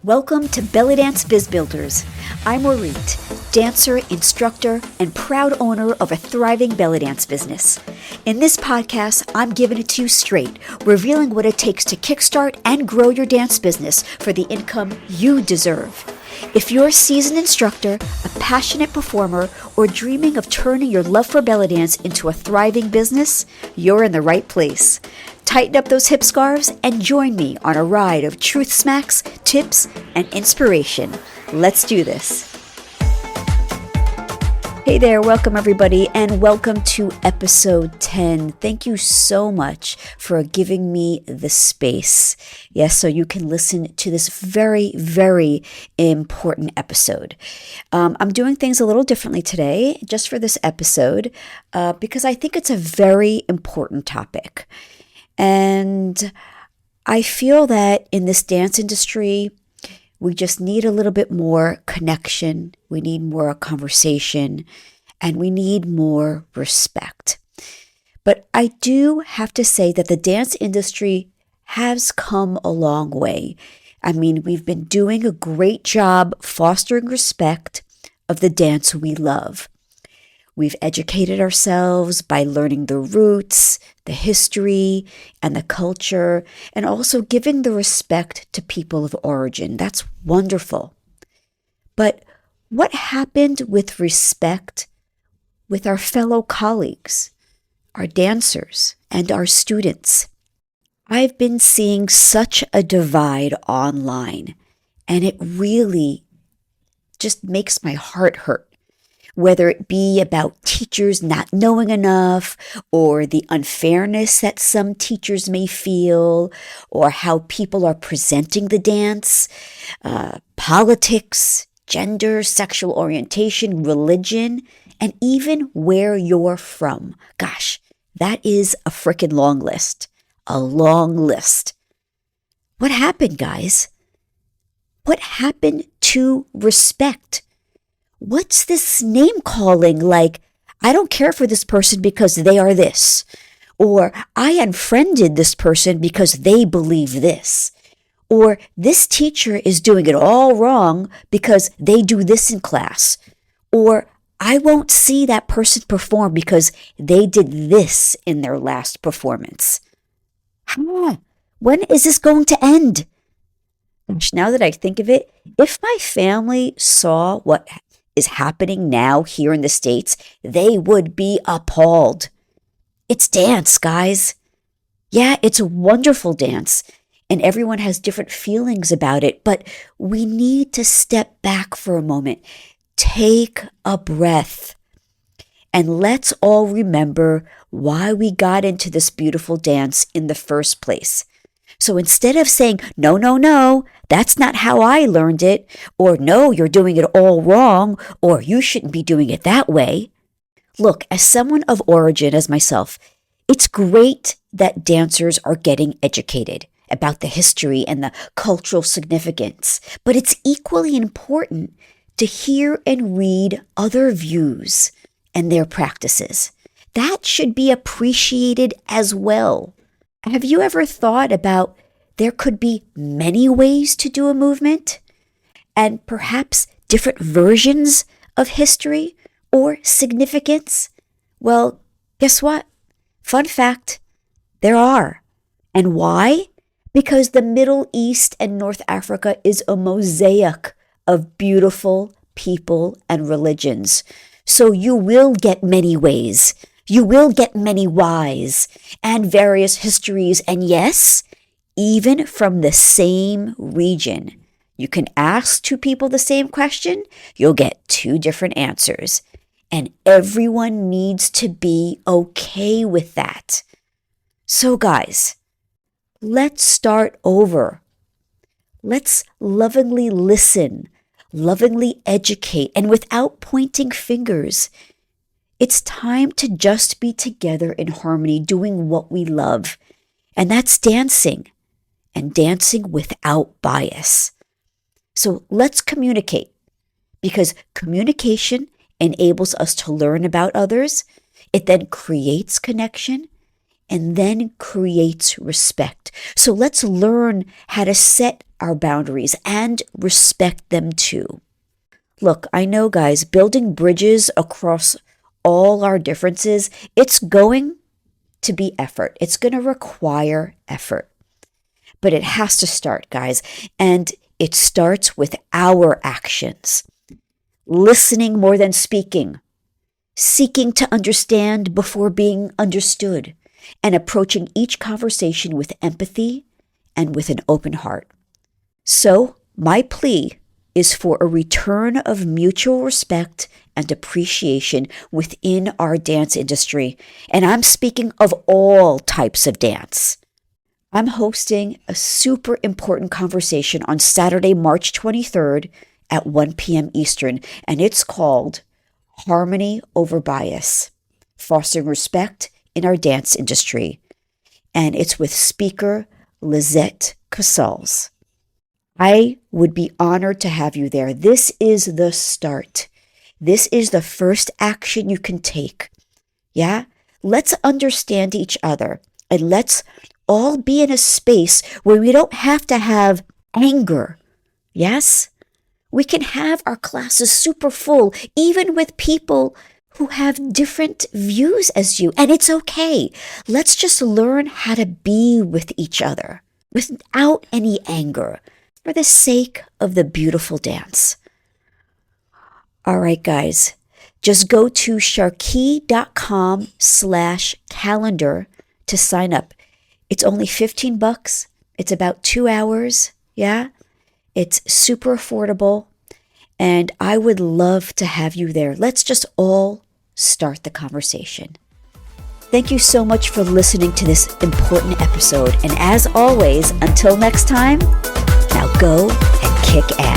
Welcome to Belly Dance Biz Builders. I'm Orit, dancer, instructor, and proud owner of a thriving belly dance business. In this podcast, I'm giving it to you straight, revealing what it takes to kickstart and grow your dance business for the income you deserve. If you're a seasoned instructor, a passionate performer, or dreaming of turning your love for belly dance into a thriving business, you're in the right place. Tighten up those hip scarves and join me on a ride of truth smacks, tips, and inspiration. Let's do this. Hey there, welcome everybody, and welcome to episode 10. Thank you so much for giving me the space. Yes, so you can listen to this very, very important episode. I'm doing things a little differently today, just for this episode, because I think it's a very important topic. And I feel that in this dance industry, we just need a little bit more connection. We need more conversation, and we need more respect. But I do have to say that the dance industry has come a long way. I mean, we've been doing a great job fostering respect of the dance we love. We've educated ourselves by learning the roots, the history, and the culture, and also giving the respect to people of origin. That's wonderful. But what happened with respect with our fellow colleagues, our dancers, and our students? I've been seeing such a divide online, and it really just makes my heart hurt. Whether it be about teachers not knowing enough, or the unfairness that some teachers may feel, or how people are presenting the dance, politics, gender, sexual orientation, religion, and even where you're from. Gosh, that is a freaking long list. A long list. What happened, guys? What happened to respect? What's this name calling like, I don't care for this person because they are this, or I unfriended this person because they believe this, or this teacher is doing it all wrong because they do this in class, or I won't see that person perform because they did this in their last performance. When is this going to end? Now that I think of it, if my family saw what is happening now here in the States, they would be appalled. It's dance, guys. Yeah, it's a wonderful dance, and everyone has different feelings about it, but we need to step back for a moment, take a breath, and let's all remember why we got into this beautiful dance in the first place. So instead of saying, no, that's not how I learned it, or no, you're doing it all wrong, or you shouldn't be doing it that way. Look, as someone of origin as myself, it's great that dancers are getting educated about the history and the cultural significance, but it's equally important to hear and read other views and their practices. That should be appreciated as well. Have you ever thought about there could be many ways to do a movement, and perhaps different versions of history or significance? Well, guess what? Fun fact, there are. And why? Because the Middle East and North Africa is a mosaic of beautiful people and religions. So you will get many ways. You will get many whys and various histories, and yes, even from the same region. You can ask two people the same question, you'll get two different answers. And everyone needs to be okay with that. So guys, let's start over. Let's lovingly listen, lovingly educate, and without pointing fingers. It's time to just be together in harmony, doing what we love. And that's dancing, and dancing without bias. So let's communicate, because communication enables us to learn about others. It then creates connection and then creates respect. So let's learn how to set our boundaries and respect them too. Look, I know, guys, building bridges across all our differences, it's going to be effort. It's going to require effort. But it has to start, guys. And it starts with our actions. Listening more than speaking. Seeking to understand before being understood. And approaching each conversation with empathy and with an open heart. So, my plea is for a return of mutual respect and appreciation within our dance industry. And I'm speaking of all types of dance. I'm hosting a super important conversation on Saturday, March 23rd at 1 p.m. Eastern, and it's called Harmony Over Bias, Fostering Respect in Our Dance Industry. And it's with speaker Lizette Casals. I would be honored to have you there. This is the start. This is the first action you can take. Yeah? Let's understand each other and let's all be in a space where we don't have to have anger. Yes? We can have our classes super full, even with people who have different views as you, and it's okay. Let's just learn how to be with each other without any anger, for the sake of the beautiful dance. All right, guys, just go to sharkey.com/calendar to sign up. It's only $15. It's about 2 hours. Yeah, it's super affordable. And I would love to have you there. Let's just all start the conversation. Thank you so much for listening to this important episode. And as always, until next time, now go and kick ass.